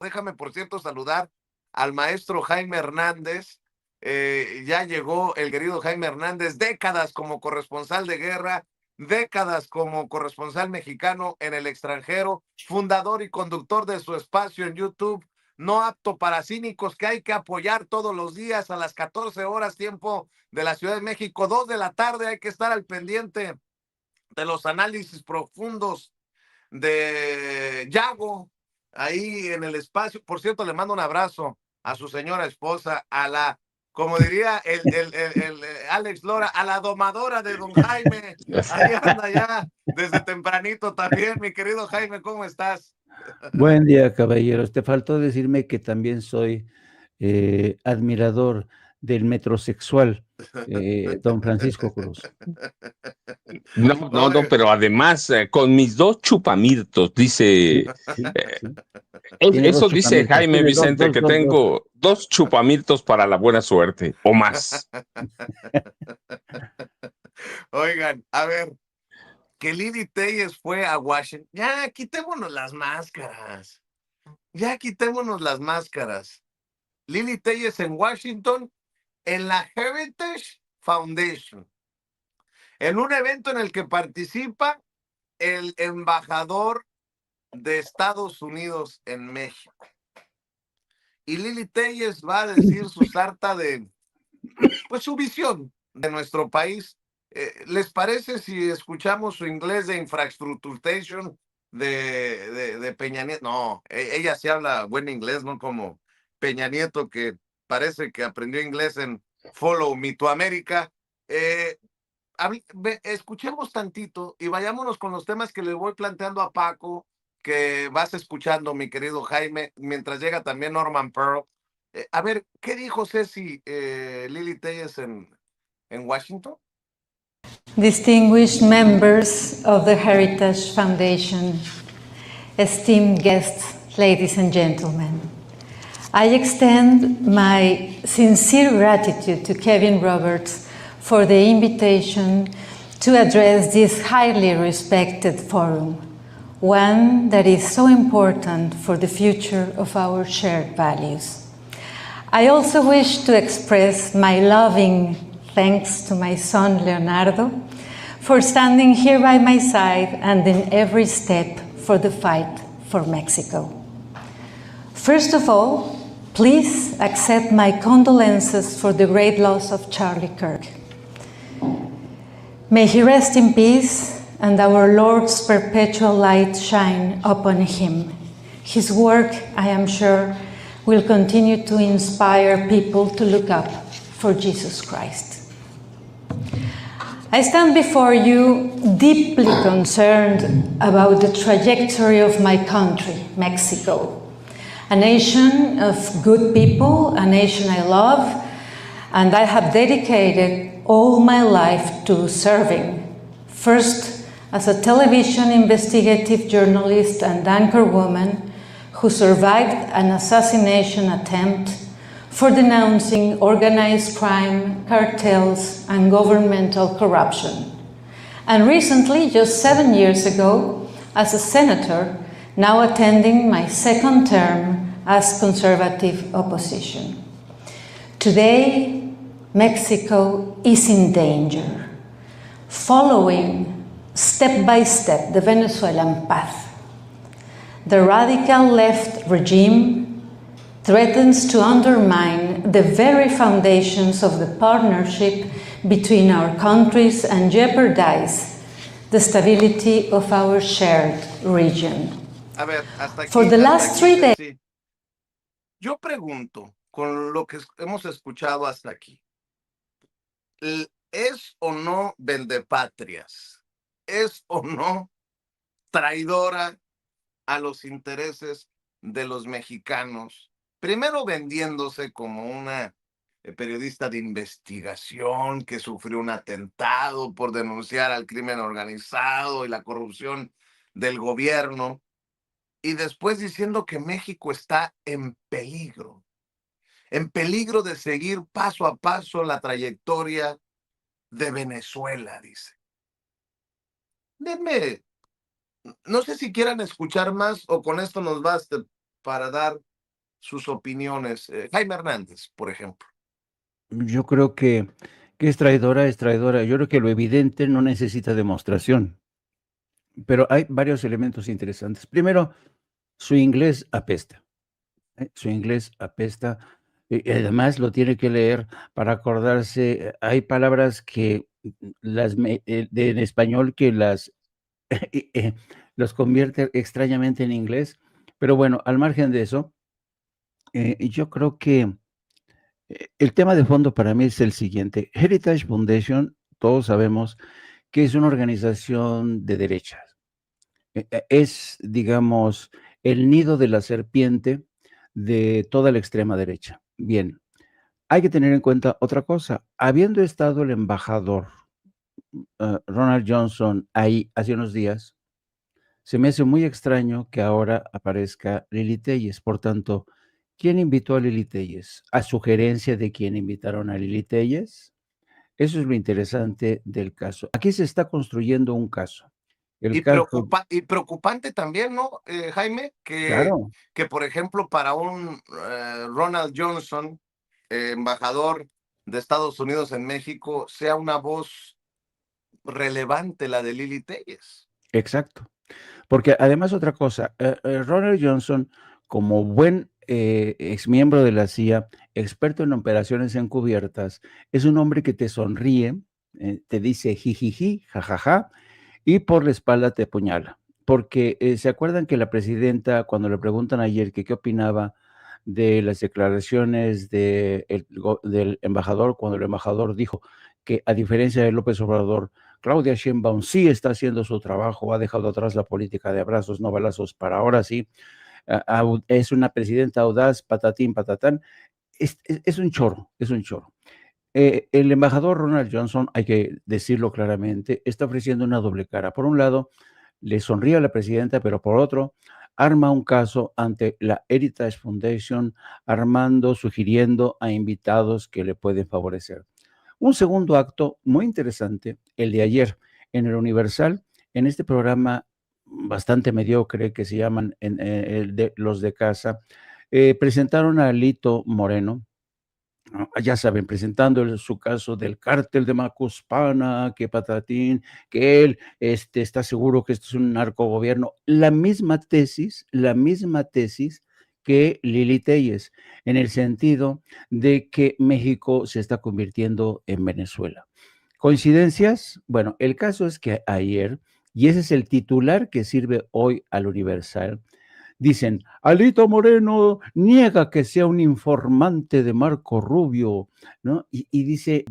Déjame, por cierto, saludar al maestro Jaime Hernández. Ya llegó el querido Jaime Hernández, décadas como corresponsal de guerra, décadas como corresponsal mexicano en el extranjero, fundador y conductor de su espacio en YouTube, No Apto para Cínicos, que hay que apoyar todos los días a las 14 horas, tiempo de la Ciudad de México, 2 de la tarde, hay que estar al pendiente de los análisis profundos de Yago, ahí en el espacio. Por cierto, le mando un abrazo a su señora esposa, a la, como diría el Alex Lora, a la domadora de don Jaime. Ahí anda ya desde tempranito también, mi querido Jaime, ¿cómo estás? Buen día, caballeros. Te faltó decirme que también soy admirador del metrosexual, don Francisco Cruz. No, pero además, con mis 2 chupamirtos, dice, Sí, sí. Tiene dos eso dice chupamientos. Jaime Tiene dos, Vicente, dos, que dos, dos. tengo 2 chupamirtos para la buena suerte, o más. Oigan, a ver, que Lili Telles fue a Washington. Ya, quitémonos las máscaras. Ya quitémonos las máscaras. Lili Telles en Washington, en la Heritage Foundation, en un evento en el que participa el embajador de Estados Unidos en México. Y Lili Telles va a decir su sarta de, pues, su visión de nuestro país. ¿Les parece si escuchamos su inglés de infrastructuration de Peña Nieto? No, ella sí habla buen inglés, no como Peña Nieto, que parece que aprendió inglés en Follow Me to America. Escuchemos tantito y vayámonos con los temas que le voy planteando a Paco, que vas escuchando, mi querido Jaime, mientras llega también Norman Pearl. A ver, ¿qué dijo Ceci Lili Telles en Washington? Distinguished members of the Heritage Foundation, esteemed guests, ladies and gentlemen, I extend my sincere gratitude to Kevin Roberts for the invitation to address this highly respected forum, one that is so important for the future of our shared values. I also wish to express my loving thanks to my son Leonardo for standing here by my side and in every step for the fight for Mexico. First of all, please accept my condolences for the great loss of Charlie Kirk. May he rest in peace and our Lord's perpetual light shine upon him. His work, I am sure, will continue to inspire people to look up for Jesus Christ. I stand before you deeply concerned about the trajectory of my country, Mexico, a nation of good people, a nation I love, and I have dedicated all my life to serving. First, as a television investigative journalist and anchorwoman who survived an assassination attempt for denouncing organized crime, cartels, and governmental corruption. And recently, just 7 years ago, as a senator, now attending my second term as conservative opposition. Today, Mexico is in danger, following step by step the Venezuelan path. The radical left regime threatens to undermine the very foundations of the partnership between our countries and jeopardize the stability of our shared region. A ver, hasta aquí, For the last 3 days. Sí. Yo pregunto, con lo que hemos escuchado hasta aquí, ¿es o no vendepatrias? ¿Es o no traidora a los intereses de los mexicanos? Primero vendiéndose como una periodista de investigación que sufrió un atentado por denunciar al crimen organizado y la corrupción del gobierno, y después diciendo que México está en peligro de seguir paso a paso la trayectoria de Venezuela, dice. Denme, no sé si quieran escuchar más o con esto nos basta para dar sus opiniones. Jaime Hernández, por ejemplo. Yo creo que es traidora, es traidora. Yo creo que lo evidente no necesita demostración, pero hay varios elementos interesantes. Primero, su inglés apesta, su inglés apesta, y además lo tiene que leer para acordarse. Hay palabras que en español que las los convierte extrañamente en inglés, pero bueno, al margen de eso, yo creo que el tema de fondo para mí es el siguiente. Heritage Foundation, todos sabemos que es una organización de derechas. Es, digamos, el nido de la serpiente de toda la extrema derecha. Bien, hay que tener en cuenta otra cosa. Habiendo estado el embajador Ronald Johnson ahí hace unos días, se me hace muy extraño que ahora aparezca Lili Telles. Por tanto, ¿quién invitó a Lili Telles? ¿A sugerencia de quién invitaron a Lili Telles? Eso es lo interesante del caso. Aquí se está construyendo un caso. El caso, Y preocupante también, ¿no, Jaime? claro, Que, por ejemplo, para un Ronald Johnson, embajador de Estados Unidos en México, sea una voz relevante la de Lili Telles. exacto. Porque además otra cosa, Ronald Johnson, como buen exmiembro de la CIA, experto en operaciones encubiertas, es un hombre que te sonríe, te dice jijiji, jajaja, y por la espalda te apuñala. Porque se acuerdan que la presidenta, cuando le preguntan ayer que qué opinaba de las declaraciones del embajador, cuando el embajador dijo que a diferencia de López Obrador, Claudia Sheinbaum sí está haciendo su trabajo, ha dejado atrás la política de abrazos, no balazos, para ahora sí, es una presidenta audaz, patatín, patatán, es un choro, es un choro. El embajador Ronald Johnson, hay que decirlo claramente, está ofreciendo una doble cara. Por un lado, le sonríe a la presidenta, pero por otro, arma un caso ante la Heritage Foundation, sugiriendo a invitados que le pueden favorecer. Un segundo acto muy interesante, el de ayer en el Universal, en este programa bastante mediocre que se llaman los de casa, presentaron a Lito Moreno, ya saben, presentando su caso del cártel de Macuspana, que patatín, que él está seguro que esto es un narcogobierno. La misma tesis que Lili Telles, en el sentido de que México se está convirtiendo en Venezuela. ¿Coincidencias? Bueno, el caso es que ayer, y ese es el titular que sirve hoy al Universal, dicen, Alito Moreno niega que sea un informante de Marco Rubio, ¿no? Y dice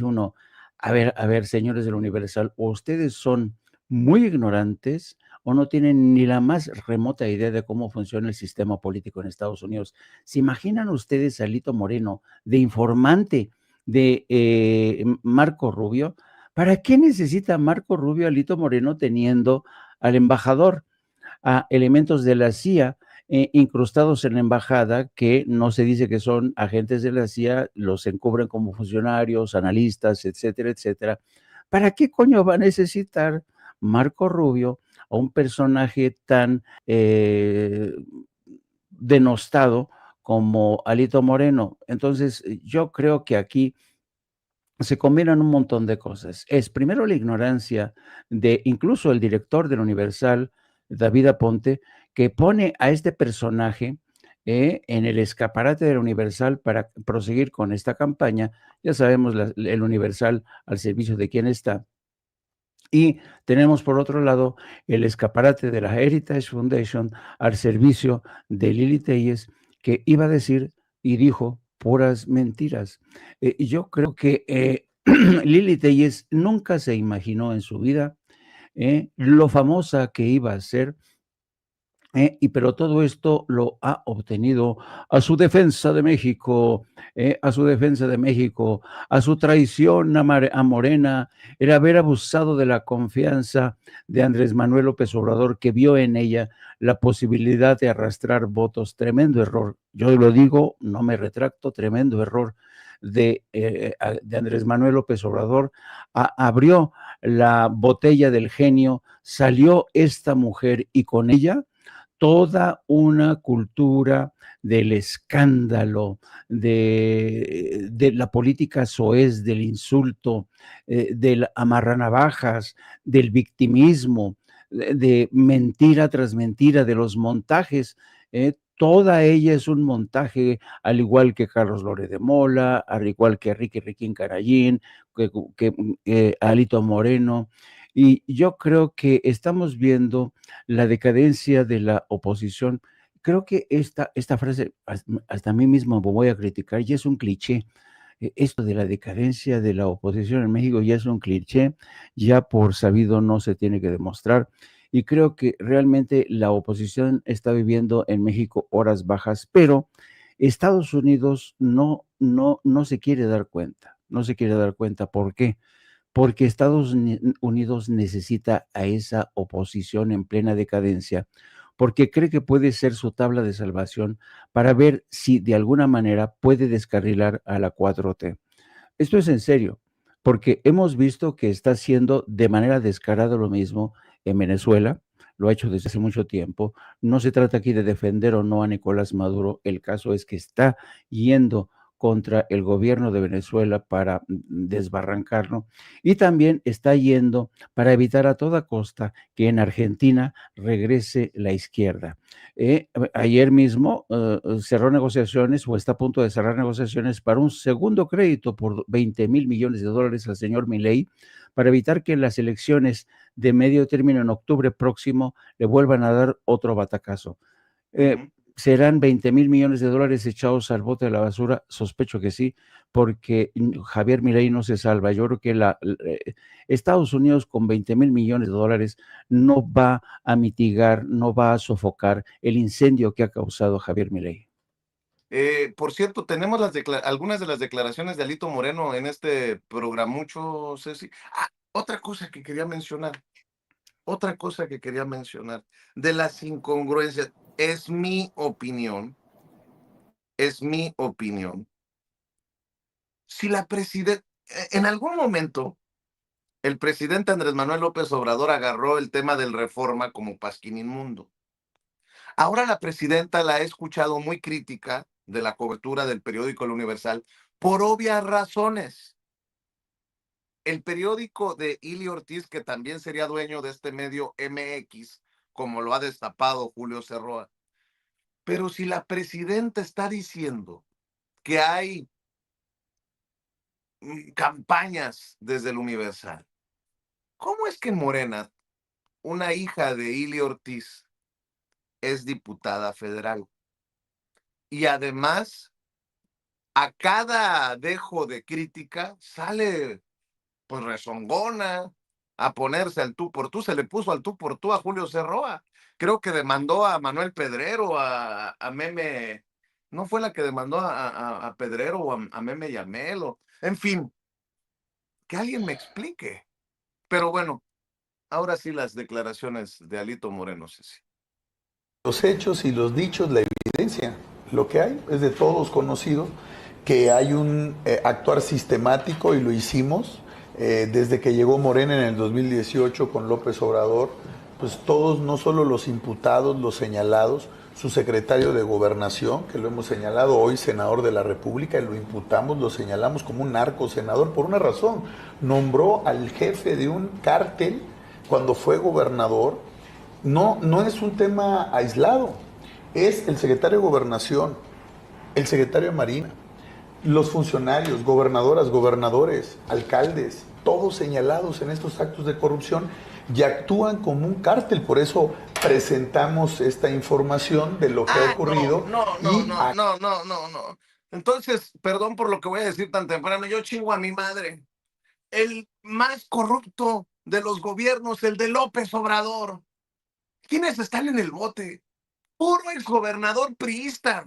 uno, a ver, señores del Universal, o ustedes son muy ignorantes o no tienen ni la más remota idea de cómo funciona el sistema político en Estados Unidos. ¿Se imaginan ustedes a Alito Moreno de informante de Marco Rubio? ¿Para qué necesita Marco Rubio a Alito Moreno teniendo al embajador, a elementos de la CIA incrustados en la embajada que no se dice que son agentes de la CIA, los encubren como funcionarios, analistas, etcétera, etcétera? ¿Para qué coño va a necesitar Marco Rubio a un personaje tan denostado como Alito Moreno? Entonces, yo creo que aquí se combinan un montón de cosas. Es primero la ignorancia de incluso el director del Universal, David Aponte, que pone a este personaje en el escaparate del Universal para proseguir con esta campaña. Ya sabemos el Universal al servicio de quién está. Y tenemos por otro lado el escaparate de la Heritage Foundation al servicio de Lili Telles, que iba a decir y dijo puras mentiras. Y yo creo que Lili Telles nunca se imaginó en su vida lo famosa que iba a ser. Pero todo esto lo ha obtenido a su defensa de México, a su defensa de México, a su traición a Morena, el haber abusado de la confianza de Andrés Manuel López Obrador, que vio en ella la posibilidad de arrastrar votos. Tremendo error. Yo lo digo, no me retracto, tremendo error de Andrés Manuel López Obrador. Abrió la botella del genio, salió esta mujer y con ella toda una cultura del escándalo, de la política soez, del insulto, del amarranavajas, del victimismo, de mentira tras mentira, de los montajes. Toda ella es un montaje, al igual que Carlos Lore de Mola, al igual que Ricky Riquín Carayín, Alito Moreno. Y yo creo que estamos viendo la decadencia de la oposición. Creo que esta frase, hasta a mí mismo me voy a criticar, ya es un cliché. Esto de la decadencia de la oposición en México ya es un cliché, ya por sabido no se tiene que demostrar. Y creo que realmente la oposición está viviendo en México horas bajas, pero Estados Unidos no se quiere dar cuenta. No se quiere dar cuenta. ¿Por qué? Porque Estados Unidos necesita a esa oposición en plena decadencia, porque cree que puede ser su tabla de salvación para ver si de alguna manera puede descarrilar a la 4T. Esto es en serio, porque hemos visto que está haciendo de manera descarada lo mismo en Venezuela, lo ha hecho desde hace mucho tiempo. No se trata aquí de defender o no a Nicolás Maduro, el caso es que está yendo contra el gobierno de Venezuela para desbarrancarlo y también está yendo para evitar a toda costa que en Argentina regrese la izquierda. Ayer mismo cerró negociaciones o está a punto de cerrar negociaciones para un segundo crédito por 20,000 millones de dólares al señor Milei para evitar que en las elecciones de medio término en octubre próximo le vuelvan a dar otro batacazo. ¿Serán 20,000 millones de dólares echados al bote de la basura? Sospecho que sí, porque Javier Milei no se salva. Yo creo que Estados Unidos con 20,000 millones de dólares no va a mitigar, no va a sofocar el incendio que ha causado Javier Milei. Por cierto, tenemos algunas de las declaraciones de Alito Moreno en este programucho, Ceci. Otra cosa que quería mencionar, de las incongruencias, es mi opinión, si la presidenta, en algún momento, el presidente Andrés Manuel López Obrador agarró el tema del Reforma como pasquín inmundo. Ahora la presidenta la he escuchado muy crítica de la cobertura del periódico El Universal por obvias razones. El periódico de Ili Ortiz, que también sería dueño de este medio MX, como lo ha destapado Julio Cerroa. Pero si la presidenta está diciendo que hay campañas desde el Universal, ¿cómo es que en Morena, una hija de Ili Ortiz es diputada federal? Y además, a cada dejo de crítica sale pues rezongona a ponerse al tú por tú. Se le puso al tú por tú a Julio Cerroa. Creo que demandó a Manuel Pedrero, a Meme. ¿No fue la que demandó a Pedrero o a Meme Yamelo? En fin, que alguien me explique. Pero bueno, ahora sí las declaraciones de Alito Moreno, Ceci. Los hechos y los dichos, la evidencia, lo que hay es de todos conocido que hay un actuar sistemático y lo hicimos desde que llegó Morena en el 2018 con López Obrador, pues todos, no solo los imputados, los señalados, su secretario de Gobernación, que lo hemos señalado hoy, senador de la República, y lo imputamos, lo señalamos como un narco senador por una razón, nombró al jefe de un cártel cuando fue gobernador. No es un tema aislado, es el secretario de Gobernación, el secretario de Marina, los funcionarios, gobernadoras, gobernadores, alcaldes, todos señalados en estos actos de corrupción y actúan como un cártel. Por eso presentamos esta información de lo que ha ocurrido. No. Entonces, perdón por lo que voy a decir tan temprano, yo chingo a mi madre. El más corrupto de los gobiernos, el de López Obrador. ¿Quiénes están en el bote? Puro exgobernador priista.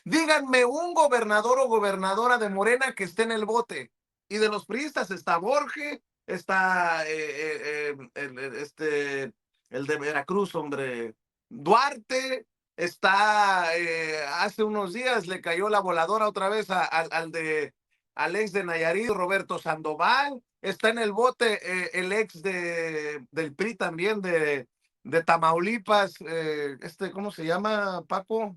Díganme un gobernador o gobernadora de Morena que esté en el bote. Y de los priistas está Borges, está el de Veracruz, hombre, Duarte, está, hace unos días le cayó la voladora otra vez al ex de Nayarit, Roberto Sandoval, está en el bote el ex del PRI también, de Tamaulipas, ¿cómo se llama, Paco?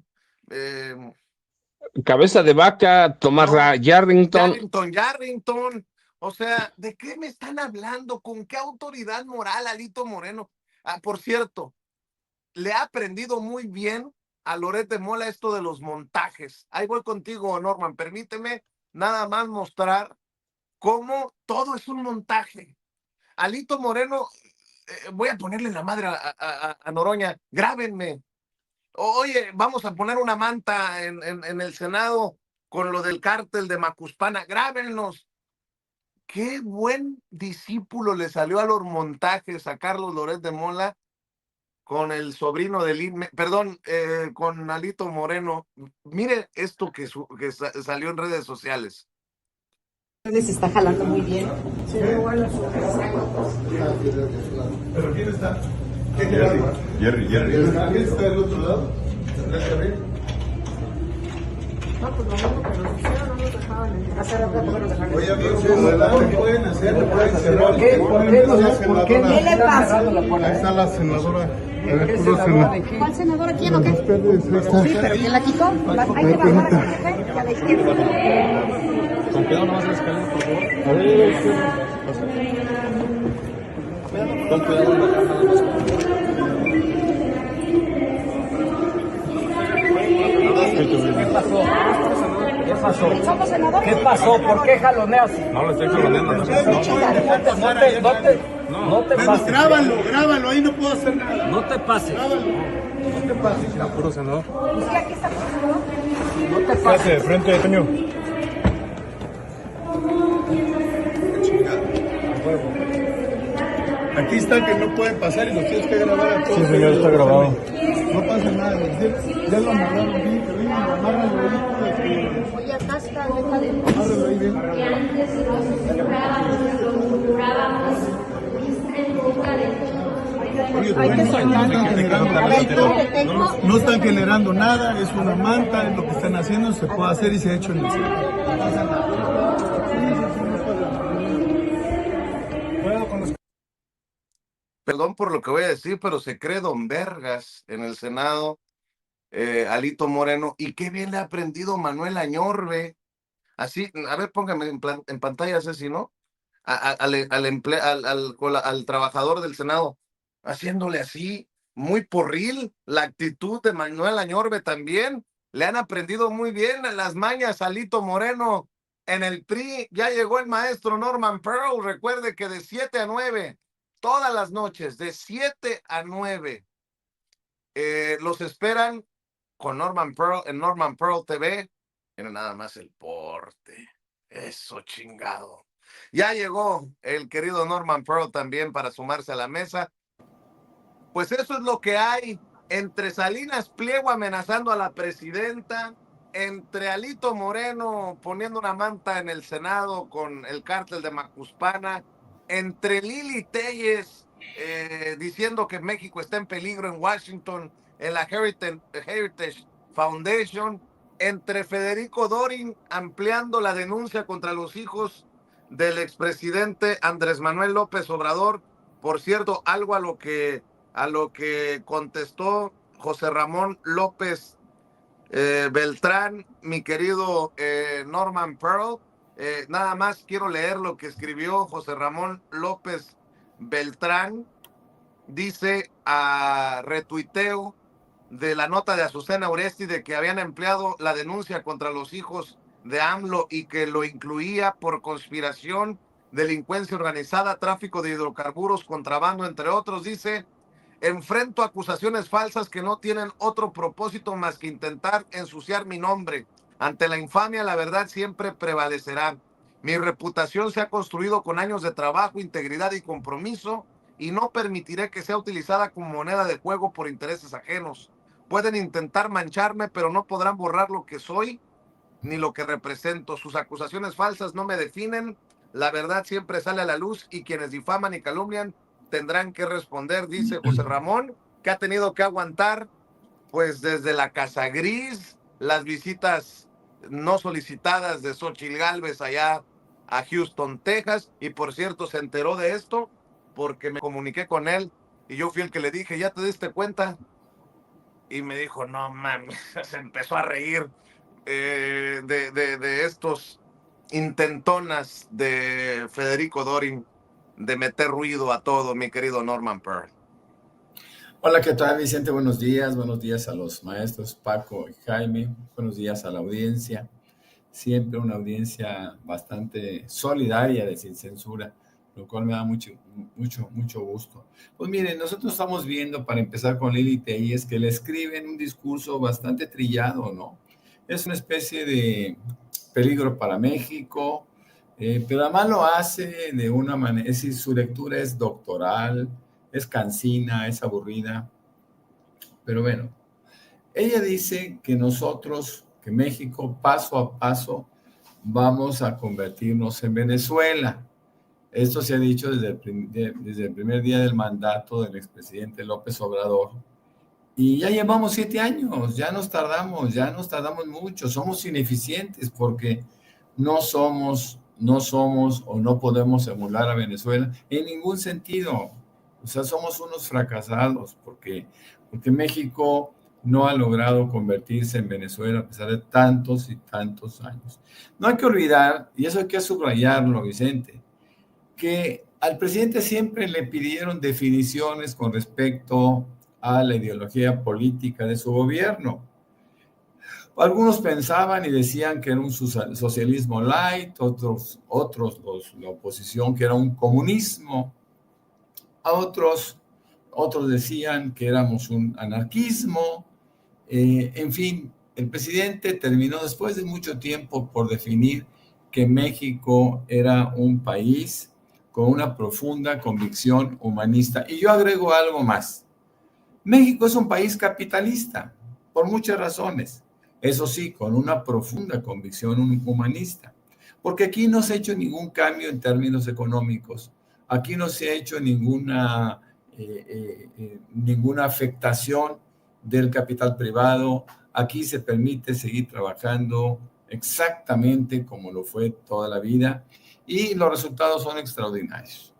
Cabeza de vaca, Tomás No, Yarrington. Yarrington. O sea, ¿de qué me están hablando? ¿Con qué autoridad moral, Alito Moreno? Ah, por cierto, le ha aprendido muy bien a Loret de Mola esto de los montajes. Ahí voy contigo, Norman. Permíteme nada más mostrar cómo todo es un montaje. Alito Moreno, voy a ponerle la madre a Noroña. Grábenme. Oye, vamos a poner una manta en el Senado con lo del cártel de Macuspana. Grábenlos. Qué buen discípulo le salió a los montajes a Carlos Loret de Mola con el sobrino con Alito Moreno. Mire esto que salió en redes sociales. Les está jalando muy bien. Sí, bueno. ¿Pero quién está? Jerry. ¿Quién está del otro lado? No, pues lo mismo que nos hicieron, no nos dejaban hacer rato que nos dejaron. Oye, amigos, ¿qué pueden hacer? ¿Lo pueden cerrar? ¿Por qué le pasa? Ahí está la senadora. ¿Cuál senadora? ¿Quién o qué? Sí, pero ¿quién la quitó? Hay que bajar a la jefe y a la izquierda. Con cuidado nomás la escalera, por favor. Con cuidado bajar nada más. ¿Qué pasó? ¿Qué pasó? ¿Qué pasó? ¿Por qué jaloneas? No le estoy jaloneando. No te pases. Grábalo, ahí no puedo hacer nada. No te pases. No te pases. La puro senador. Pues sí, aquí está pasando. No te pases. De frente, Toño. Aquí está que no pueden pasar y los tienes que grabar a todos. Sí, señor, está grabado. No pasa nada. Ya lo amarraron bien, pero venga, amárralo ahí. Oye, acá está. Amárralo ahí bien. Que antes lo murmurábamos en boca de todos. Oye, no están generando nada, es una manta, es lo que están haciendo, se puede hacer y se ha hecho en el cielo. No pasa nada. Perdón por lo que voy a decir, pero se cree don Vergas en el Senado, Alito Moreno, y qué bien le ha aprendido Manuel Añorbe. Así, a ver, póngame en pantalla, Ceci, ¿no? Al trabajador del Senado, haciéndole así, muy porril, la actitud de Manuel Añorbe también. Le han aprendido muy bien las mañas a Alito Moreno. En el PRI ya llegó el maestro Norman Pearl. Recuerde que de 7 a 9, todas las noches, de 7 a 9, los esperan con Norman Pearl en Norman Pearl TV. Miren nada más el porte. Eso chingado. Ya llegó el querido Norman Pearl también para sumarse a la mesa. Pues eso es lo que hay entre Salinas Pliego amenazando a la presidenta, entre Alito Moreno poniendo una manta en el Senado con el cártel de Macuspana, entre Lili Téllez diciendo que México está en peligro en Washington, en la Heritage Foundation, entre Federico Dorin ampliando la denuncia contra los hijos del expresidente Andrés Manuel López Obrador. Por cierto, algo a lo que contestó José Ramón López Beltrán, mi querido Norman Pearl. Nada más quiero leer lo que escribió José Ramón López Beltrán. Dice retuiteo de la nota de Azucena Oresti de que habían empleado la denuncia contra los hijos de AMLO y que lo incluía por conspiración, delincuencia organizada, tráfico de hidrocarburos, contrabando, entre otros. Dice: enfrento acusaciones falsas que no tienen otro propósito más que intentar ensuciar mi nombre. Ante la infamia, la verdad siempre prevalecerá. Mi reputación se ha construido con años de trabajo, integridad y compromiso, y no permitiré que sea utilizada como moneda de juego por intereses ajenos. Pueden intentar mancharme, pero no podrán borrar lo que soy ni lo que represento. Sus acusaciones falsas no me definen. La verdad siempre sale a la luz y quienes difaman y calumnian tendrán que responder, dice José Ramón, que ha tenido que aguantar pues desde la Casa Gris, las visitas no solicitadas de Xóchitl Gálvez allá a Houston, Texas. Y por cierto, se enteró de esto porque me comuniqué con él Y yo fui el que le dije, ¿ya te diste cuenta? Y me dijo, no mames, se empezó a reír de estos intentonas de Federico Dorin de meter ruido a todo, mi querido Norman Pearl. Hola, ¿qué tal, Vicente? Buenos días a los maestros Paco y Jaime, buenos días a la audiencia, siempre una audiencia bastante solidaria de Sin Censura, lo cual me da mucho gusto. Pues miren, nosotros estamos viendo, para empezar con Lili Telles, que le escriben un discurso bastante trillado, ¿no? Es una especie de peligro para México, pero además lo hace de una manera, es decir, su lectura es doctoral, es cansina, es aburrida, pero bueno, ella dice que nosotros, que México, paso a paso, vamos a convertirnos en Venezuela. Esto se ha dicho desde el primer día del mandato del expresidente López Obrador. Y ya llevamos 7 años, ya nos tardamos mucho, somos ineficientes porque no somos o no podemos emular a Venezuela en ningún sentido. O sea, somos unos fracasados porque México no ha logrado convertirse en Venezuela a pesar de tantos y tantos años. No hay que olvidar, y eso hay que subrayarlo, Vicente, que al presidente siempre le pidieron definiciones con respecto a la ideología política de su gobierno. Algunos pensaban y decían que era un socialismo light, otros la oposición que era un comunismo, a otros decían que éramos un anarquismo. En fin, el presidente terminó después de mucho tiempo por definir que México era un país con una profunda convicción humanista. Y yo agrego algo más. México es un país capitalista, por muchas razones. Eso sí, con una profunda convicción humanista. Porque aquí no se ha hecho ningún cambio en términos económicos. Aquí no se ha hecho ninguna afectación del capital privado. Aquí se permite seguir trabajando exactamente como lo fue toda la vida y los resultados son extraordinarios.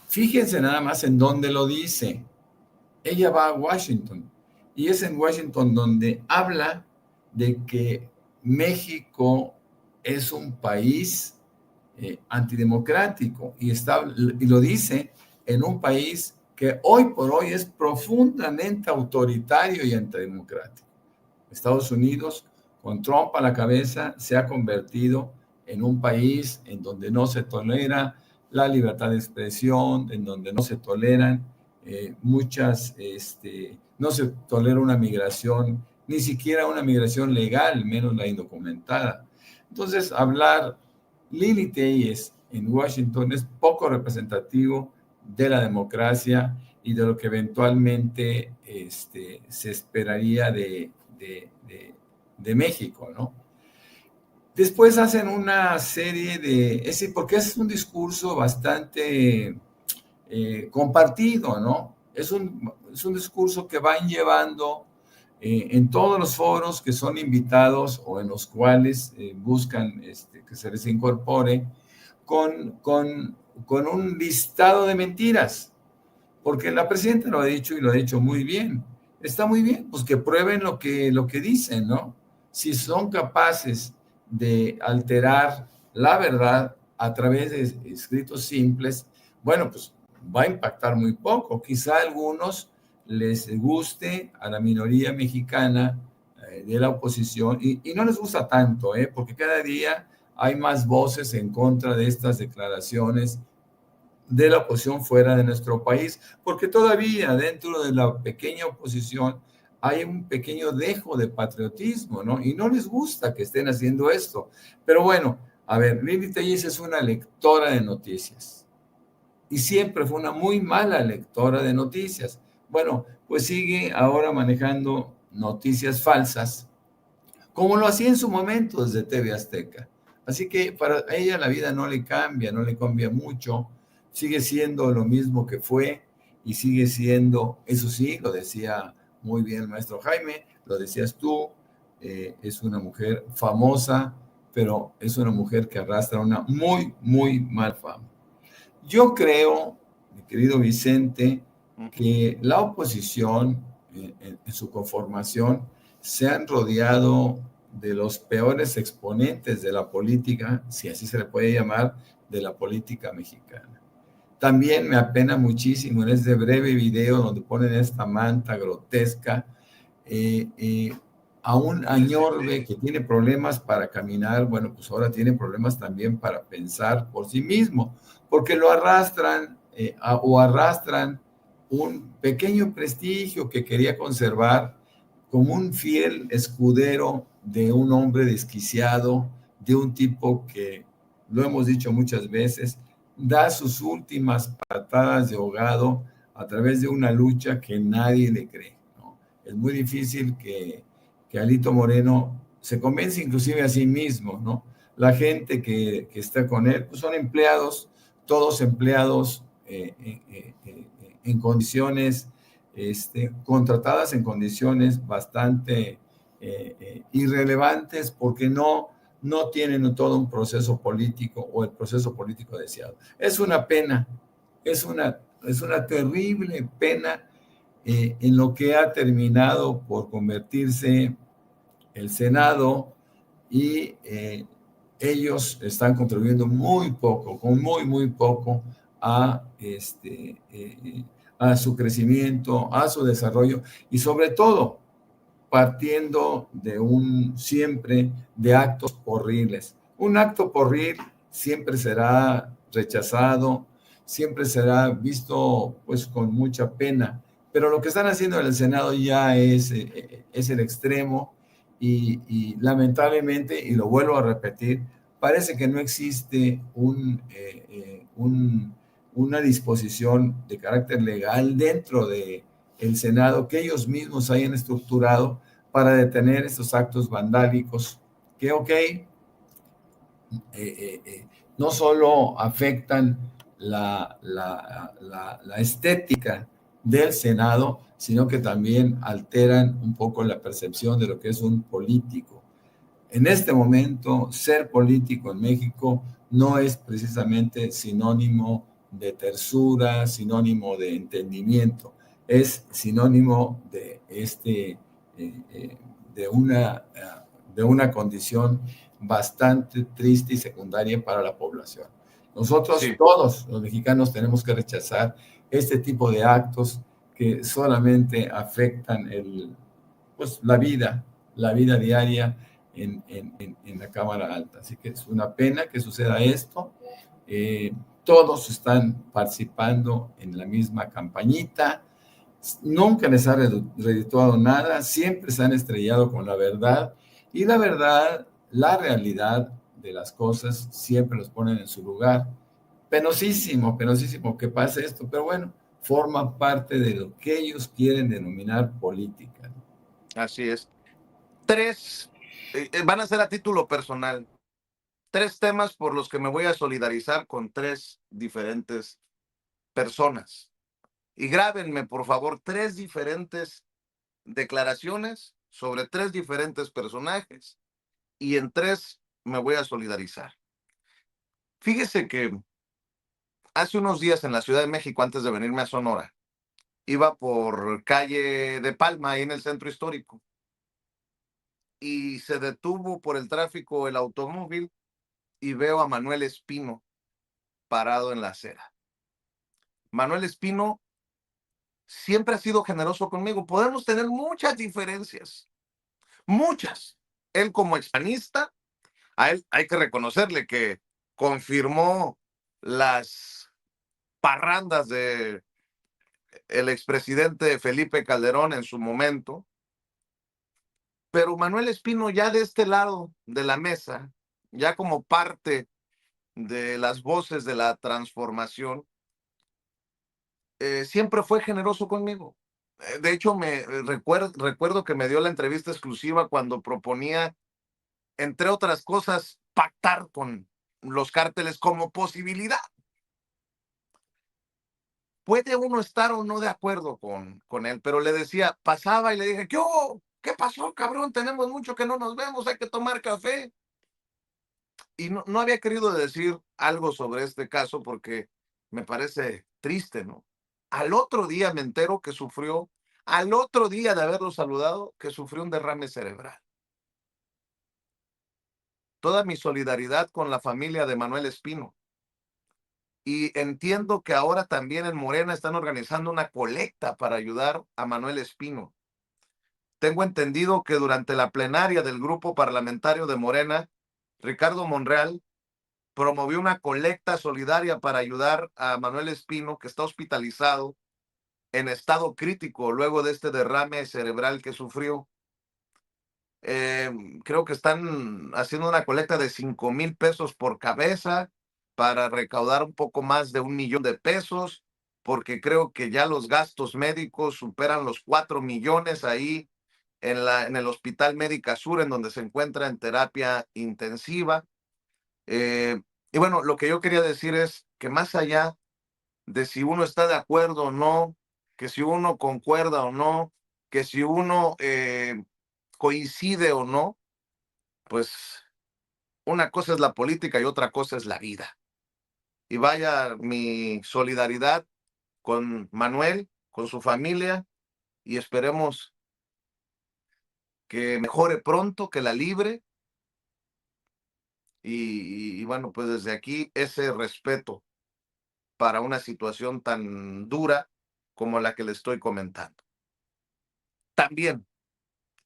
Fíjense nada más en dónde lo dice. Ella va a Washington y es en Washington donde habla de que México es un país antidemocrático y lo dice en un país que hoy por hoy es profundamente autoritario y antidemocrático. Estados Unidos, con Trump a la cabeza, se ha convertido en un país en donde no se tolera la libertad de expresión, en donde no se toleran no se tolera una migración, ni siquiera una migración legal, menos la indocumentada. Entonces, hablar Lili Telles en Washington es poco representativo de la democracia y de lo que eventualmente se esperaría de México, ¿no? Después hacen una serie porque es un discurso bastante compartido, ¿no? Es un discurso que van llevando en todos los foros que son invitados o en los cuales buscan que se les incorpore con un listado de mentiras, porque la presidenta lo ha dicho y lo ha dicho muy bien. Está muy bien, pues que prueben lo que dicen, ¿no? Si son capaces de alterar la verdad a través de escritos simples, bueno, pues va a impactar muy poco. Quizá a algunos les guste, a la minoría mexicana de la oposición, y no les gusta tanto, porque cada día hay más voces en contra de estas declaraciones de la oposición fuera de nuestro país, porque todavía dentro de la pequeña oposición hay un pequeño dejo de patriotismo, ¿no? Y no les gusta que estén haciendo esto. Pero bueno, a ver, Lili Telles es una lectora de noticias y siempre fue una muy mala lectora de noticias. Bueno, pues sigue ahora manejando noticias falsas, como lo hacía en su momento desde TV Azteca. Así que para ella la vida no le cambia mucho, sigue siendo lo mismo que fue y sigue siendo, eso sí, lo decía muy bien el maestro Jaime, lo decías tú, es una mujer famosa, pero es una mujer que arrastra una muy, muy mal fama. Yo creo mi querido Vicente, que la oposición en su conformación se han rodeado de los peores exponentes de la política, si así se le puede llamar, de la política mexicana. También me apena muchísimo en este breve video donde ponen esta manta grotesca a un Añorbe que tiene problemas para caminar. Bueno, pues ahora tiene problemas también para pensar por sí mismo, porque lo arrastran arrastran un pequeño prestigio que quería conservar como un fiel escudero de un hombre desquiciado, de un tipo que, lo hemos dicho muchas veces, da sus últimas patadas de ahogado a través de una lucha que nadie le cree, ¿no? Es muy difícil que Alito Moreno se convence inclusive a sí mismo, ¿no? La gente que está con él pues son empleados, todos empleados en condiciones, contratadas en condiciones bastante irrelevantes porque no tienen todo un proceso político o el proceso político deseado. Es una pena, es una terrible pena en lo que ha terminado por convertirse el Senado, y ellos están contribuyendo muy poco, con muy poco a su crecimiento, a su desarrollo, y sobre todo partiendo siempre de actos porriles. Un acto porril siempre será rechazado, siempre será visto pues con mucha pena, pero lo que están haciendo en el Senado ya es el extremo, y lamentablemente, y lo vuelvo a repetir, parece que no existe una disposición de carácter legal dentro de el Senado que ellos mismos hayan estructurado para detener estos actos vandálicos que, no solo afectan la estética del Senado, sino que también alteran un poco la percepción de lo que es un político. En este momento, ser político en México no es precisamente sinónimo de tersura, sinónimo de entendimiento, es sinónimo de una condición bastante triste y secundaria para la población. Nosotros, todos los mexicanos, tenemos que rechazar este tipo de actos que solamente afectan la vida diaria en la Cámara Alta. Así que es una pena que suceda esto. Todos están participando en la misma campañita. Nunca les ha redituado nada, siempre se han estrellado con la verdad, y la verdad, la realidad de las cosas siempre los ponen en su lugar. Penosísimo que pase esto, pero bueno, forma parte de lo que ellos quieren denominar política. Así es. Van a ser a título personal, 3 temas por los que me voy a solidarizar con 3 diferentes personas. Y grábenme, por favor, 3 diferentes declaraciones sobre 3 diferentes personajes, y en 3 me voy a solidarizar. Fíjese que hace unos días en la Ciudad de México, antes de venirme a Sonora, iba por calle de Palma, ahí en el centro histórico, y se detuvo por el tráfico el automóvil, y veo a Manuel Espino parado en la acera. Manuel Espino siempre ha sido generoso conmigo. Podemos tener muchas diferencias, muchas. Él como expanista, a él hay que reconocerle que confirmó las parrandas de el expresidente Felipe Calderón en su momento. Pero Manuel Espino, ya de este lado de la mesa, ya como parte de las voces de la transformación, siempre fue generoso conmigo. De hecho, recuerdo que me dio la entrevista exclusiva cuando proponía, entre otras cosas, pactar con los cárteles como posibilidad. Puede uno estar o no de acuerdo con él, pero le decía, pasaba y le dije, ¿qué pasó, cabrón? Tenemos mucho que no nos vemos, hay que tomar café. Y no había querido decir algo sobre este caso porque me parece triste, ¿no? Al otro día me entero que sufrió, al otro día de haberlo saludado, que sufrió un derrame cerebral. Toda mi solidaridad con la familia de Manuel Espino. Y entiendo que ahora también en Morena están organizando una colecta para ayudar a Manuel Espino. Tengo entendido que durante la plenaria del grupo parlamentario de Morena, Ricardo Monreal promovió una colecta solidaria para ayudar a Manuel Espino, que está hospitalizado en estado crítico luego de este derrame cerebral que sufrió. Creo que están haciendo una colecta de 5,000 pesos por cabeza para recaudar un poco más de 1 millón de pesos, porque creo que ya los gastos médicos superan los 4 millones ahí en el Hospital Médica Sur, en donde se encuentra en terapia intensiva. Y bueno, lo que yo quería decir es que más allá de si uno está de acuerdo o no, que si uno concuerda o no, que si uno coincide o no, pues una cosa es la política y otra cosa es la vida. Y vaya mi solidaridad con Manuel, con su familia, y esperemos que mejore pronto, que la libre. Y bueno, pues desde aquí ese respeto para una situación tan dura como la que le estoy comentando. También,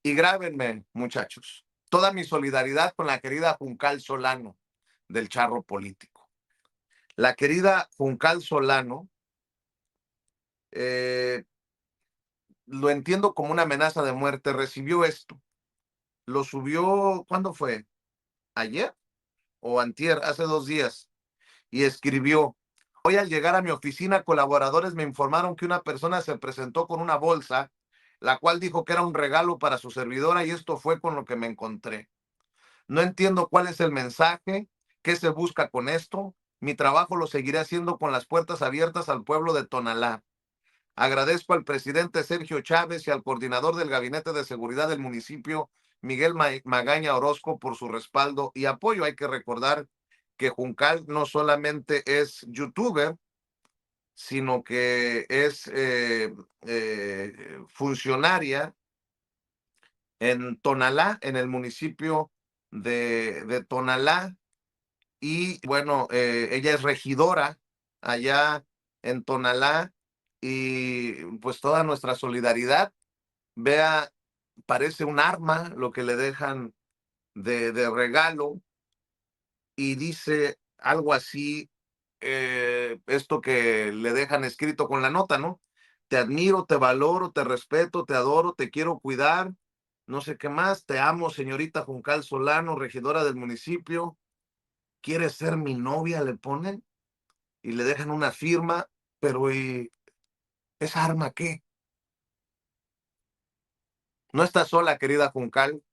y grábenme, muchachos, toda mi solidaridad con la querida Juncal Solano del Charro Político. La querida Juncal Solano, lo entiendo como una amenaza de muerte, recibió esto. Lo subió, ¿cuándo fue? ¿Ayer o antier? Hace 2 días. Y escribió: hoy al llegar a mi oficina, colaboradores me informaron que una persona se presentó con una bolsa, la cual dijo que era un regalo para su servidora, y esto fue con lo que me encontré. No entiendo cuál es el mensaje, qué se busca con esto. Mi trabajo lo seguiré haciendo con las puertas abiertas al pueblo de Tonalá. Agradezco al presidente Sergio Chávez y al coordinador del Gabinete de Seguridad del municipio, Miguel Magaña Orozco, por su respaldo y apoyo. Hay que recordar que Juncal no solamente es youtuber, sino que es funcionaria en Tonalá, en el municipio de Tonalá. Y bueno, ella es regidora allá en Tonalá, y pues toda nuestra solidaridad. Vea, parece un arma lo que le dejan de regalo, y dice algo así, esto que le dejan escrito con la nota, ¿no? Te admiro, te valoro, te respeto, te adoro, te quiero cuidar, no sé qué más, te amo, señorita Juncal Solano, regidora del municipio. ¿Quieres ser mi novia?, le ponen, y le dejan una firma, pero ¿y esa arma qué? No está sola, querida Juncal,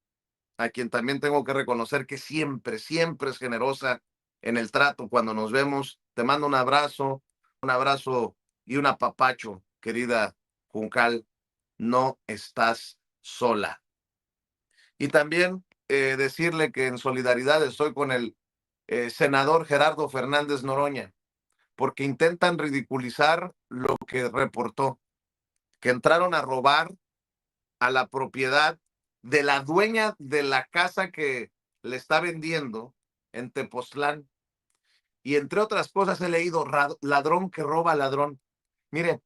a quien también tengo que reconocer que siempre, siempre es generosa en el trato cuando nos vemos. Te mando un abrazo y un apapacho, querida Juncal. No estás sola. Y también decirle que en solidaridad estoy con el senador Gerardo Fernández Noroña, porque intentan ridiculizar lo que reportó, que entraron a robar a la propiedad de la dueña de la casa que le está vendiendo en Tepoztlán. Y entre otras cosas he leído ladrón que roba ladrón. Mire,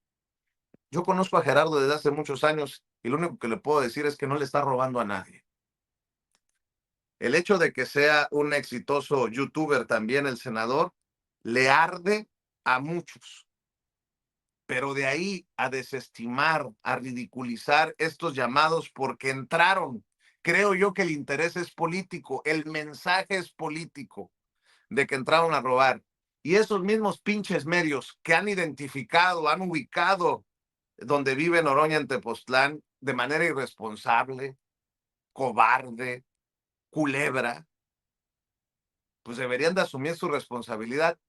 yo conozco a Gerardo desde hace muchos años y lo único que le puedo decir es que no le está robando a nadie. El hecho de que sea un exitoso youtuber también el senador le arde a muchos. Pero de ahí a desestimar, a ridiculizar estos llamados porque entraron, creo yo que el interés es político, el mensaje es político de que entraron a robar. Y esos mismos pinches medios que han identificado, han ubicado donde vive Noroña en Tepoztlán de manera irresponsable, cobarde, culebra, pues deberían de asumir su responsabilidad.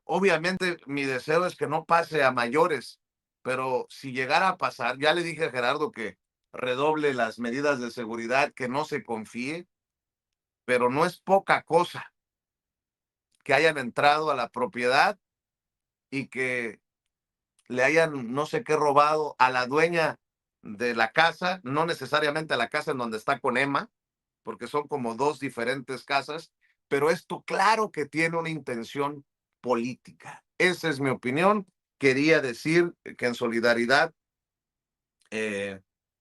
Obviamente mi deseo es que no pase a mayores, pero si llegara a pasar, ya le dije a Gerardo que redoble las medidas de seguridad, que no se confíe, pero no es poca cosa que hayan entrado a la propiedad y que le hayan no sé qué robado a la dueña de la casa, no necesariamente a la casa en donde está con Emma, porque son como dos diferentes casas, pero esto claro que tiene una intención política. Esa es mi opinión. Quería decir que en solidaridad,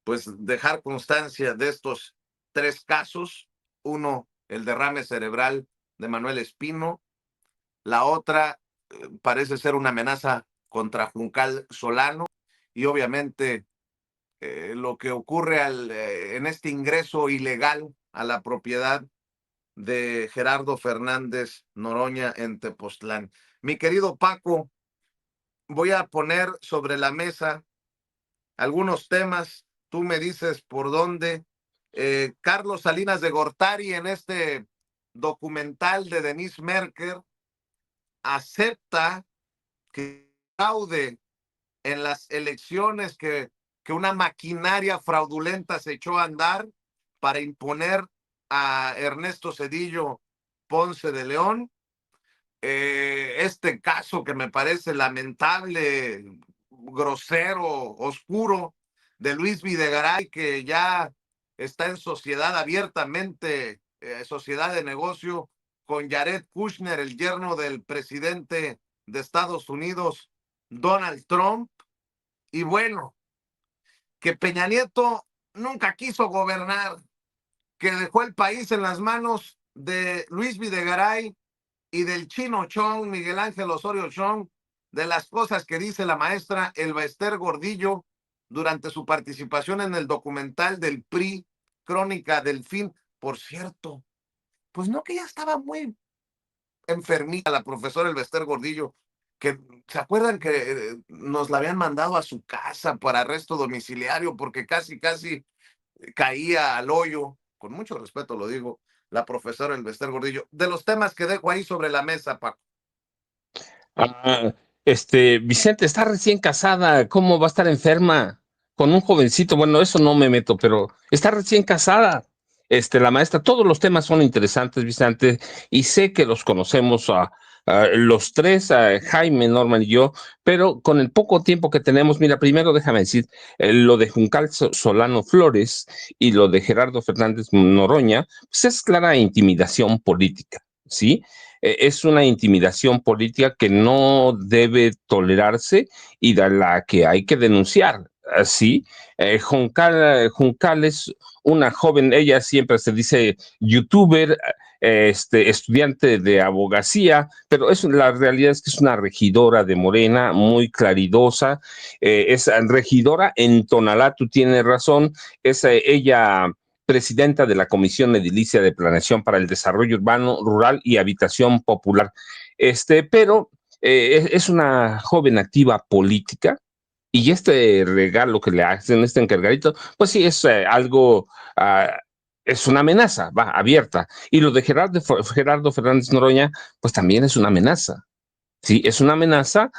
pues dejar constancia de estos tres casos. Uno, el derrame cerebral de Manuel Espino. La otra parece ser una amenaza contra Juncal Solano. Y obviamente lo que ocurre en este ingreso ilegal a la propiedad de Gerardo Fernández Noroña en Tepoztlán. Mi querido Paco, voy a poner sobre la mesa algunos temas. Tú me dices por dónde. Carlos Salinas de Gortari, en este documental de Denise Merker, acepta que fraude en las elecciones, que una maquinaria fraudulenta se echó a andar para imponer a Ernesto Zedillo Ponce de León. Este caso que me parece lamentable, grosero, oscuro, de Luis Videgaray, que ya está en sociedad abiertamente, sociedad de negocio, con Jared Kushner, el yerno del presidente de Estados Unidos, Donald Trump. Y bueno, que Peña Nieto nunca quiso gobernar, que dejó el país en las manos de Luis Videgaray y del Chino Chong, Miguel Ángel Osorio Chong, de las cosas que dice la maestra Elba Ester Gordillo durante su participación en el documental del PRI, Crónica del Fin. Por cierto, pues no, que ya estaba muy enfermita la profesora Elba Ester Gordillo, que se acuerdan que nos la habían mandado a su casa para arresto domiciliario porque casi caía al hoyo, con mucho respeto lo digo, la profesora Elba Ester Gordillo. De los temas que dejo ahí sobre la mesa, Paco. Vicente está recién casada, ¿cómo va a estar enferma con un jovencito? Bueno, eso no me meto, pero está recién casada. La maestra, todos los temas son interesantes, Vicente, y sé que los conocemos a los tres, Jaime, Norman y yo, pero con el poco tiempo que tenemos, mira, primero déjame decir, lo de Juncal Solano Flores y lo de Gerardo Fernández Noroña, pues es clara intimidación política, ¿sí? Es una intimidación política que no debe tolerarse y de la que hay que denunciar, ¿sí? Juncal es una joven, ella siempre se dice youtuber, estudiante de abogacía, pero la realidad es que es una regidora de Morena, muy claridosa, es regidora en Tonalá, tú tienes razón, es ella presidenta de la Comisión Edilicia de Planeación para el Desarrollo Urbano, Rural y Habitación Popular, pero es una joven activa política, y este regalo que le hacen, este encargadito, pues sí, es algo, es una amenaza, va, abierta. Y lo de Gerardo Fernández Noroña, pues también es una amenaza. Sí, es una amenaza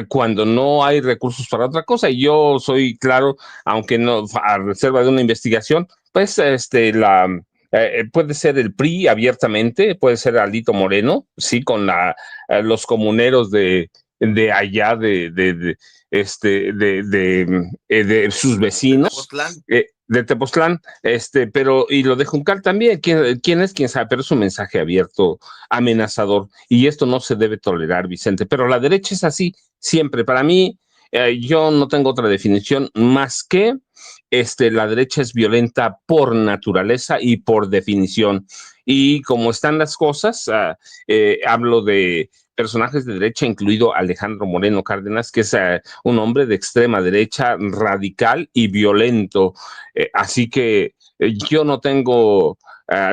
cuando no hay recursos para otra cosa. Y yo soy claro, aunque no, a reserva de una investigación, pues puede ser el PRI abiertamente, puede ser Alito Moreno, sí, con los comuneros de allá, de sus vecinos, de Tepoztlán, pero, y lo de Juncal también, ¿quién es? ¿Quién sabe? Pero es un mensaje abierto, amenazador, y esto no se debe tolerar, Vicente, pero la derecha es así, siempre. Para mí, yo no tengo otra definición más que la derecha es violenta por naturaleza y por definición, y como están las cosas, hablo de personajes de derecha, incluido Alejandro Moreno Cárdenas, que es un hombre de extrema derecha, radical y violento. Así que yo no tengo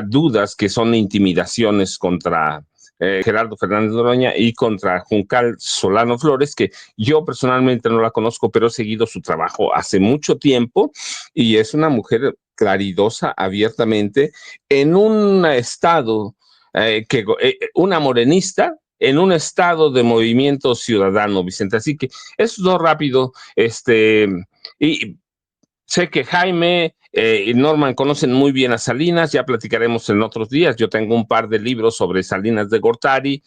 dudas que son intimidaciones contra Gerardo Fernández Noroña y contra Juncal Solano Flores, que yo personalmente no la conozco, pero he seguido su trabajo hace mucho tiempo, y es una mujer claridosa, abiertamente, en un estado una morenista, en un estado de movimiento ciudadano, Vicente. Así que eso es lo rápido. Y sé que Jaime y Norman conocen muy bien a Salinas, ya platicaremos en otros días. Yo tengo un par de libros sobre Salinas de Gortari,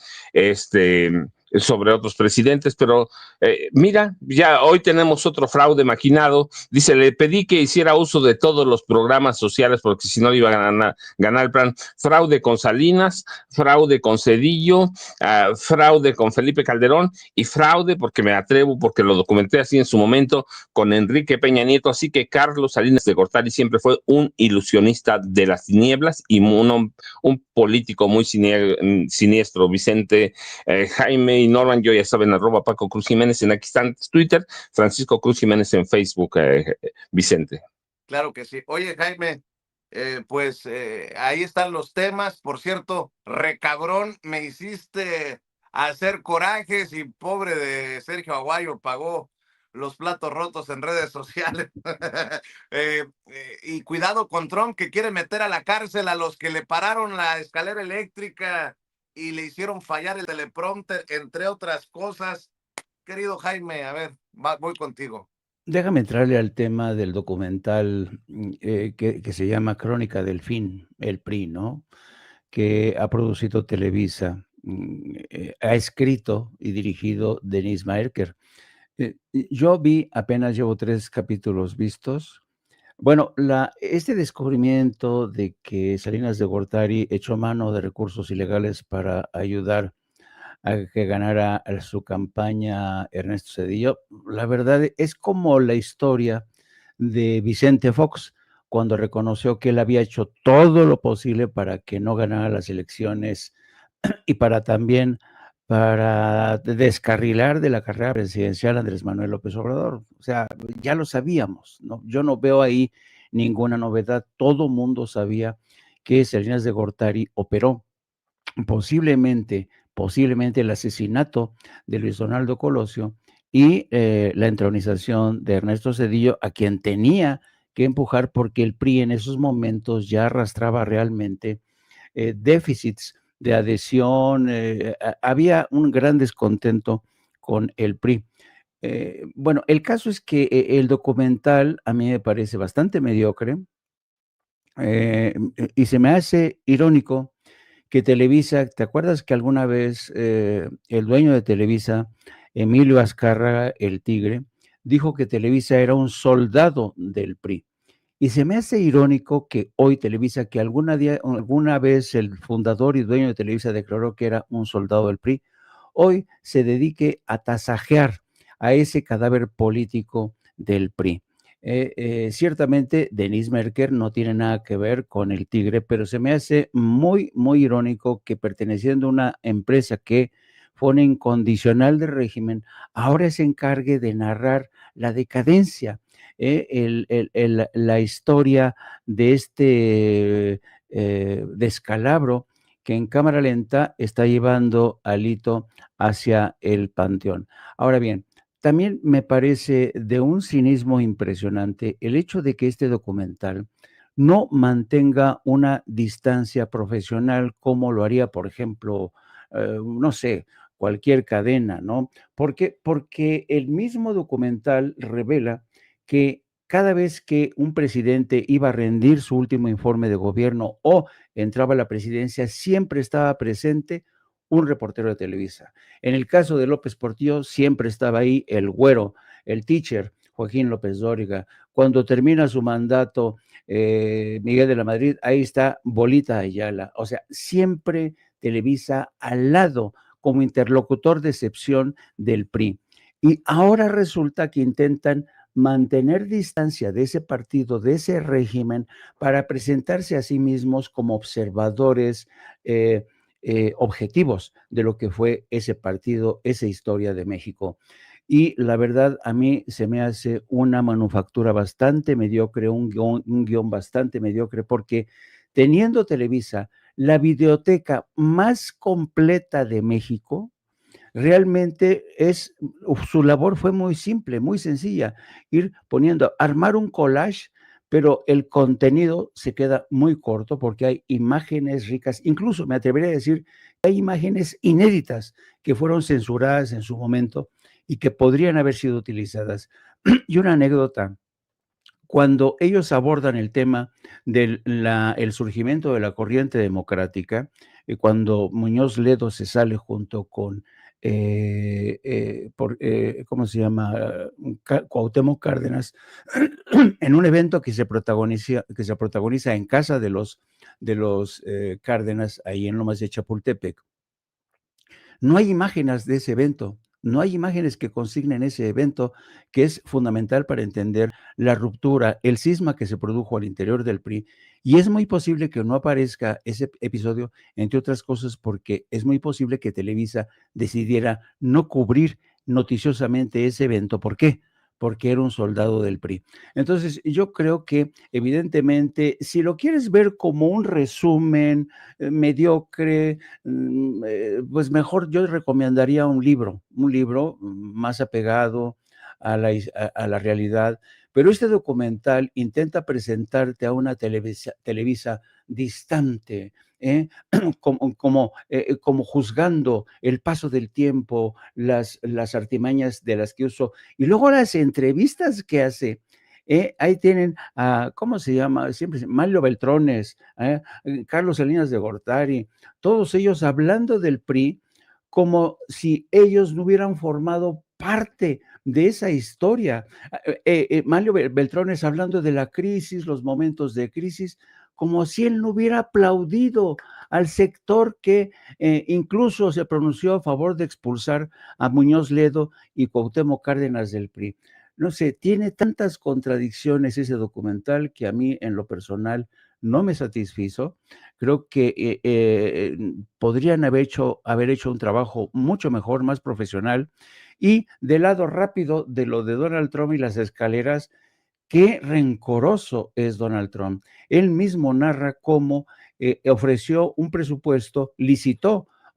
sobre otros presidentes, pero mira, ya hoy tenemos otro fraude maquinado. Dice, le pedí que hiciera uso de todos los programas sociales porque si no iba a ganar el plan. Fraude con Salinas, fraude con Cedillo, fraude con Felipe Calderón y fraude, porque me atrevo, porque lo documenté así en su momento, con Enrique Peña Nieto. Así que Carlos Salinas de Gortari siempre fue un ilusionista de las tinieblas y un político muy siniestro. Vicente, Jaime y Norman, yo ya saben, @ Paco Cruz Jiménez en aquí están Twitter, Francisco Cruz Jiménez en Facebook, Vicente. Claro que sí. Oye, Jaime, pues ahí están los temas. Por cierto, recabrón, me hiciste hacer corajes y pobre de Sergio Aguayo pagó los platos rotos en redes sociales. Y cuidado con Trump, que quiere meter a la cárcel a los que le pararon la escalera eléctrica y le hicieron fallar el teleprompter, entre otras cosas. Querido Jaime, a ver, voy contigo. Déjame entrarle al tema del documental que se llama Crónica del Fin, el PRI, ¿no? Que ha producido Televisa, ha escrito y dirigido Denis Maerker. Yo apenas llevo 3 capítulos vistos. Bueno, este descubrimiento de que Salinas de Gortari echó mano de recursos ilegales para ayudar a que ganara su campaña Ernesto Zedillo, la verdad es como la historia de Vicente Fox, cuando reconoció que él había hecho todo lo posible para que no ganara las elecciones y para descarrilar de la carrera presidencial a Andrés Manuel López Obrador. O sea, ya lo sabíamos, ¿no? Yo no veo ahí ninguna novedad. Todo mundo sabía que Salinas de Gortari operó posiblemente el asesinato de Luis Donaldo Colosio y la entronización de Ernesto Zedillo, a quien tenía que empujar porque el PRI en esos momentos ya arrastraba realmente déficits de adhesión, había un gran descontento con el PRI. Bueno, el caso es que el documental a mí me parece bastante mediocre y se me hace irónico que Televisa, ¿te acuerdas que alguna vez el dueño de Televisa, Emilio Azcárraga, el Tigre, dijo que Televisa era un soldado del PRI? Y se me hace irónico que hoy Televisa, que alguna vez el fundador y dueño de Televisa declaró que era un soldado del PRI, hoy se dedique a tasajear a ese cadáver político del PRI. Ciertamente, Denis Maerker no tiene nada que ver con el Tigre, pero se me hace muy, muy irónico que perteneciendo a una empresa que fue una incondicional del régimen, ahora se encargue de narrar la decadencia, la historia de este descalabro que en cámara lenta está llevando a Alito hacia el panteón. Ahora bien, también me parece de un cinismo impresionante el hecho de que este documental no mantenga una distancia profesional como lo haría, por ejemplo, no sé, cualquier cadena, ¿no? Porque el mismo documental revela que cada vez que un presidente iba a rendir su último informe de gobierno o entraba a la presidencia, siempre estaba presente un reportero de Televisa. En el caso de López Portillo, siempre estaba ahí el güero, el teacher, Joaquín López Dóriga. Cuando termina su mandato, Miguel de la Madrid, ahí está Bolita Ayala. O sea, siempre Televisa al lado como interlocutor de excepción del PRI. Y ahora resulta que intentan mantener distancia de ese partido, de ese régimen, para presentarse a sí mismos como observadores objetivos de lo que fue ese partido, esa historia de México. Y la verdad, a mí se me hace una manufactura bastante mediocre, un guión bastante mediocre, porque teniendo Televisa la videoteca más completa de México, realmente su labor fue muy simple, muy sencilla, armar un collage, pero el contenido se queda muy corto porque hay imágenes ricas, incluso me atrevería a decir que hay imágenes inéditas que fueron censuradas en su momento y que podrían haber sido utilizadas. Y una anécdota, cuando ellos abordan el tema del el surgimiento de la corriente democrática, cuando Muñoz Ledo se sale junto con ¿cómo se llama? Cuauhtémoc Cárdenas, en un evento que se protagoniza en casa de los Cárdenas, ahí en Lomas de Chapultepec. No hay imágenes de ese evento, no hay imágenes que consignen ese evento, que es fundamental para entender la ruptura, el cisma que se produjo al interior del PRI, y es muy posible que no aparezca ese episodio, entre otras cosas, porque es muy posible que Televisa decidiera no cubrir noticiosamente ese evento. ¿Por qué? Porque era un soldado del PRI. Entonces, yo creo que evidentemente, si lo quieres ver como un resumen mediocre, pues mejor yo recomendaría un libro más apegado a la realidad. Pero este documental intenta presentarte a una Televisa distante, como juzgando el paso del tiempo, las artimañas de las que usó, y luego las entrevistas que hace. Ahí tienen a, ¿cómo se llama? Siempre, Mario Beltrones, Carlos Salinas de Gortari, todos ellos hablando del PRI como si ellos no hubieran formado parte de esa historia. Mario Beltrones hablando de la crisis, los momentos de crisis, como si él no hubiera aplaudido al sector que incluso se pronunció a favor de expulsar a Muñoz Ledo y Cuauhtémoc Cárdenas del PRI. No sé, tiene tantas contradicciones ese documental que a mí en lo personal no me satisfizo. Creo que podrían haber hecho un trabajo mucho mejor, más profesional. Y del lado rápido de lo de Donald Trump y las escaleras, qué rencoroso es Donald Trump. Él mismo narra cómo ofreció un presupuesto,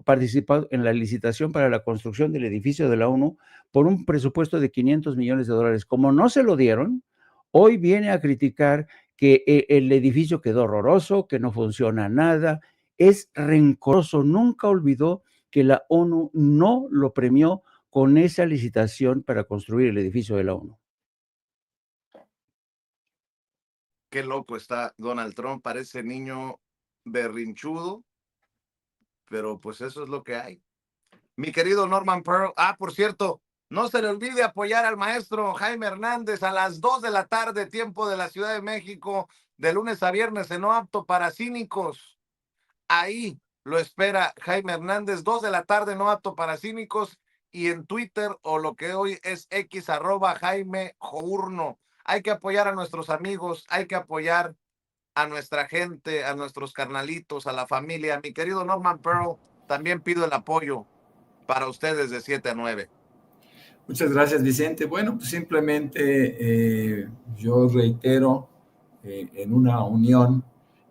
participó en la licitación para la construcción del edificio de la ONU por un presupuesto de $500 millones. Como no se lo dieron, hoy viene a criticar que el edificio quedó horroroso, que no funciona nada. Es rencoroso, nunca olvidó que la ONU no lo premió con esa licitación para construir el edificio de la ONU. Qué loco está Donald Trump, parece niño berrinchudo, pero pues eso es lo que hay. Mi querido Norman Pearl, por cierto, no se le olvide apoyar al maestro Jaime Hernández a las 2 de la tarde, tiempo de la Ciudad de México, de lunes a viernes en No Apto para Cínicos. Ahí lo espera Jaime Hernández, 2 de la tarde, No Apto para Cínicos, y en Twitter, o lo que hoy es X, @Jaime Journo. Hay que apoyar a nuestros amigos, hay que apoyar a nuestra gente, a nuestros carnalitos, a la familia. Mi querido Norman Pearl, también pido el apoyo para ustedes de 7 a 9. Muchas gracias, Vicente. Bueno, pues simplemente yo reitero en una unión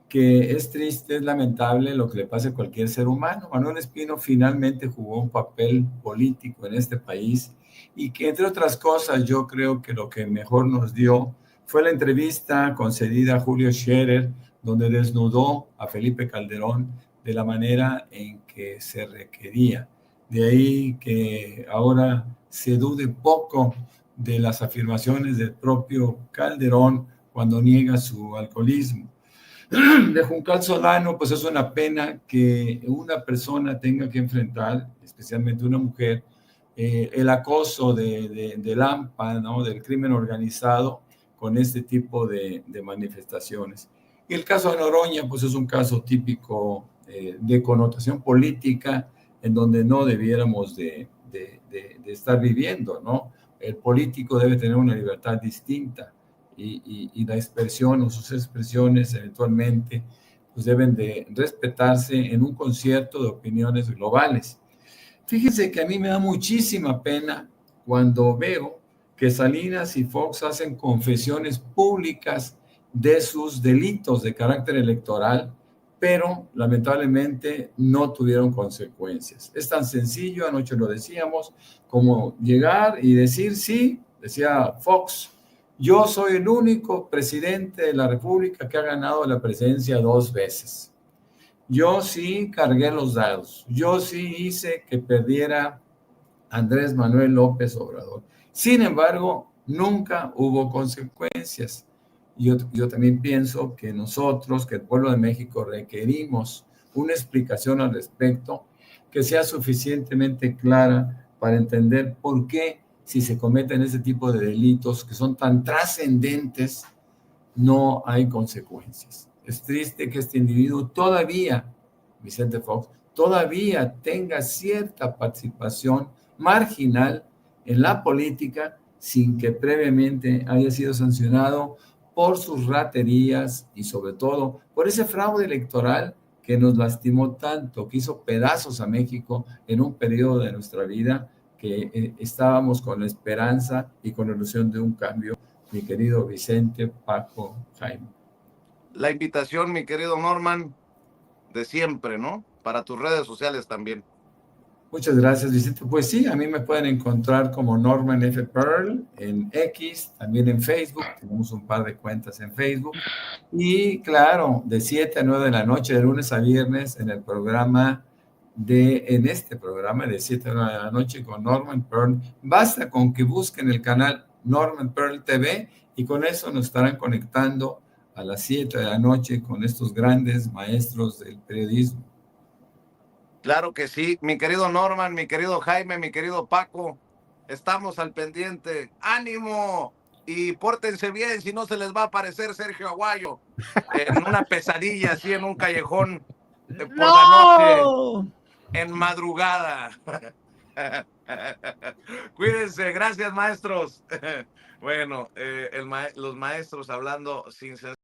que es triste, es lamentable lo que le pase a cualquier ser humano. Manuel Espino finalmente jugó un papel político en este país y que, entre otras cosas, yo creo que lo que mejor nos dio fue la entrevista concedida a Julio Scherer, donde desnudó a Felipe Calderón de la manera en que se requería. De ahí que ahora se dude poco de las afirmaciones del propio Calderón cuando niega su alcoholismo. De Juncal Solano, pues es una pena que una persona tenga que enfrentar, especialmente una mujer, el acoso del AMPA, ¿no?, del crimen organizado, con este tipo de manifestaciones. Y el caso de Noroña, pues es un caso típico de connotación política, en donde no debiéramos de estar viviendo, ¿no? El político debe tener una libertad distinta y la expresión o sus expresiones eventualmente pues deben de respetarse en un concierto de opiniones globales. Fíjense que a mí me da muchísima pena cuando veo que Salinas y Fox hacen confesiones públicas de sus delitos de carácter electoral, pero lamentablemente no tuvieron consecuencias. Es tan sencillo, anoche lo decíamos, como llegar y decir, sí, decía Fox, yo soy el único presidente de la República que ha ganado la presidencia 2 veces. Yo sí cargué los dados. Yo sí hice que perdiera Andrés Manuel López Obrador. Sin embargo, nunca hubo consecuencias. Yo también pienso que nosotros, que el pueblo de México, requerimos una explicación al respecto, que sea suficientemente clara para entender por qué, si se cometen ese tipo de delitos que son tan trascendentes, no hay consecuencias. Es triste que este individuo todavía, Vicente Fox, todavía tenga cierta participación marginal en la política sin que previamente haya sido sancionado por sus raterías y sobre todo por ese fraude electoral que nos lastimó tanto, que hizo pedazos a México en un periodo de nuestra vida que estábamos con la esperanza y con la ilusión de un cambio, mi querido Vicente, Paco, Jaime. La invitación, mi querido Norman, de siempre, ¿no? Para tus redes sociales también. Muchas gracias, Vicente. Pues sí, a mí me pueden encontrar como Norman F. Pearl en X, también en Facebook. Tenemos un par de cuentas en Facebook. Y claro, de 7 a 9 de la noche, de lunes a viernes, en este programa de 7 a 9 de la noche con Norman Pearl. Basta con que busquen el canal Norman Pearl TV y con eso nos estarán conectando a las 7 de la noche con estos grandes maestros del periodismo. Claro que sí, mi querido Norman, mi querido Jaime, mi querido Paco, estamos al pendiente. ¡Ánimo! Y pórtense bien, si no se les va a aparecer Sergio Aguayo en una pesadilla así en un callejón por la noche, en madrugada. Cuídense, gracias maestros. Bueno, los maestros hablando sin censura.